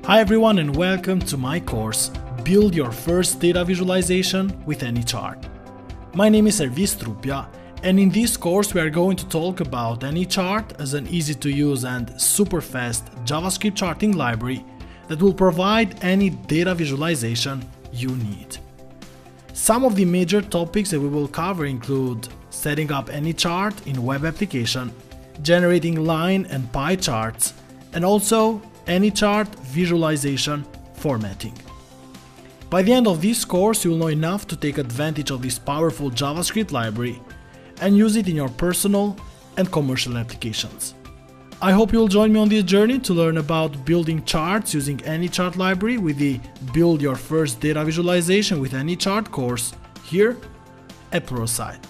Hi everyone and welcome to my course, Build Your First Data Visualization with AnyChart. My name is Servis Trupia, and in this course we are going to talk about AnyChart as an easy to use and super fast JavaScript charting library that will provide any data visualization you need. Some of the major topics that we will cover include setting up AnyChart in web application, generating line and pie charts, and also AnyChart visualization formatting. By the end of this course, you will know enough to take advantage of this powerful JavaScript library and use it in your personal and commercial applications. I hope you'll join me on this journey to learn about building charts using AnyChart library with the Build Your First Data Visualization with AnyChart course here at Pluralsight.